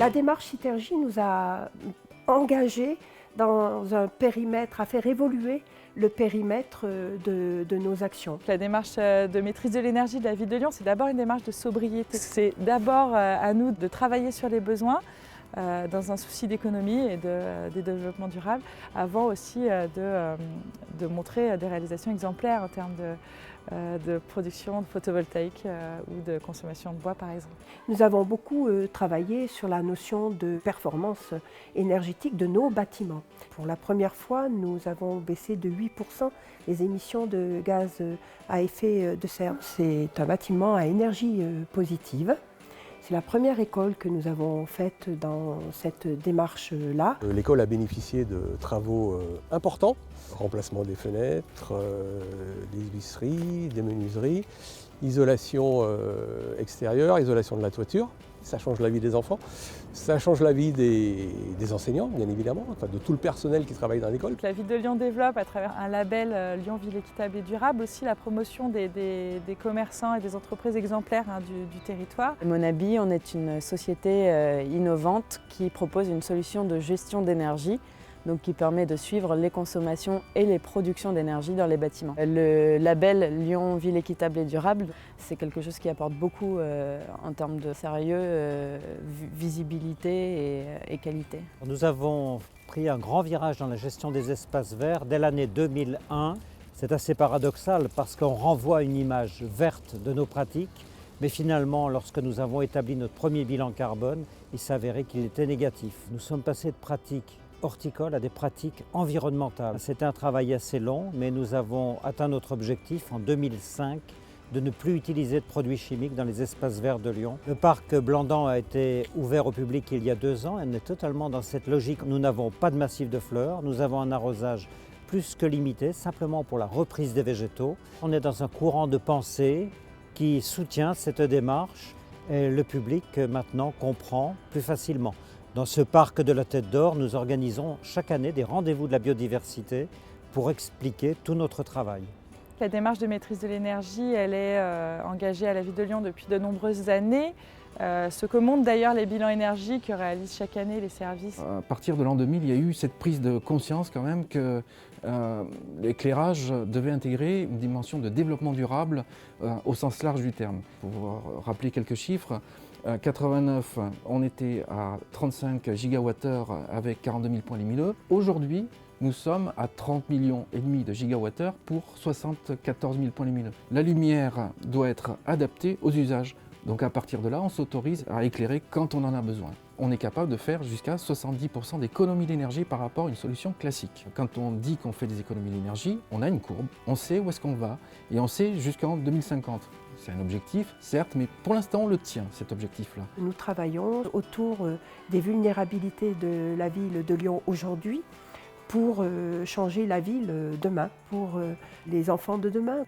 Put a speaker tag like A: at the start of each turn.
A: La démarche Citergy nous a engagés dans un périmètre, à faire évoluer le périmètre de nos actions.
B: La démarche de maîtrise de l'énergie de la ville de Lyon, c'est d'abord une démarche de sobriété. C'est d'abord à nous de travailler sur les besoins dans un souci d'économie et de développement durable, avant aussi de montrer des réalisations exemplaires en termes de production de photovoltaïque ou de consommation de bois par exemple.
A: Nous avons beaucoup travaillé sur la notion de performance énergétique de nos bâtiments. Pour la première fois, nous avons baissé de 8% les émissions de gaz à effet de serre. C'est un bâtiment à énergie positive. C'est la première école que nous avons faite dans cette démarche-là.
C: L'école a bénéficié de travaux importants, remplacement des fenêtres, des visseries, des menuiseries, isolation extérieure, isolation de la toiture. Ça change la vie des enfants, ça change la vie des enseignants, bien évidemment, enfin, de tout le personnel qui travaille dans l'école.
B: La ville de Lyon développe à travers un label Lyon Ville équitable et durable aussi la promotion des commerçants et des entreprises exemplaires du territoire.
D: Monabi, on est une société innovante qui propose une solution de gestion d'énergie, donc qui permet de suivre les consommations et les productions d'énergie dans les bâtiments. Le label Lyon Ville équitable et durable, c'est quelque chose qui apporte beaucoup en termes de sérieux, visibilité et qualité.
E: Nous avons pris un grand virage dans la gestion des espaces verts dès l'année 2001. C'est assez paradoxal parce qu'on renvoie une image verte de nos pratiques, mais finalement, lorsque nous avons établi notre premier bilan carbone, il s'avérait qu'il était négatif. Nous sommes passés de pratiques horticoles à des pratiques environnementales. C'était un travail assez long, mais nous avons atteint notre objectif en 2005 de ne plus utiliser de produits chimiques dans les espaces verts de Lyon. Le parc Blandan a été ouvert au public il y a 2 ans. On est totalement dans cette logique. Nous n'avons pas de massif de fleurs, nous avons un arrosage plus que limité, simplement pour la reprise des végétaux. On est dans un courant de pensée qui soutient cette démarche et le public maintenant comprend plus facilement. Dans ce parc de la Tête d'Or, nous organisons chaque année des rendez-vous de la biodiversité pour expliquer tout notre travail.
B: La démarche de maîtrise de l'énergie, elle est engagée à la ville de Lyon depuis de nombreuses années. Ce que montrent d'ailleurs les bilans énergie que réalisent chaque année les services.
F: À partir de l'an 2000, il y a eu cette prise de conscience quand même que l'éclairage devait intégrer une dimension de développement durable au sens large du terme. Pour vous rappeler quelques chiffres, 89, on était à 35 gigawattheures avec 42 000 points lumineux. Aujourd'hui, nous sommes à 30 millions et demi de gigawattheures pour 74 000 points lumineux. La lumière doit être adaptée aux usages. Donc à partir de là, on s'autorise à éclairer quand on en a besoin. On est capable de faire jusqu'à 70% d'économie d'énergie par rapport à une solution classique. Quand on dit qu'on fait des économies d'énergie, on a une courbe, on sait où est-ce qu'on va et on sait jusqu'en 2050. C'est un objectif, certes, mais pour l'instant, on le tient, cet objectif-là.
A: Nous travaillons autour des vulnérabilités de la ville de Lyon aujourd'hui pour changer la ville demain, pour les enfants de demain.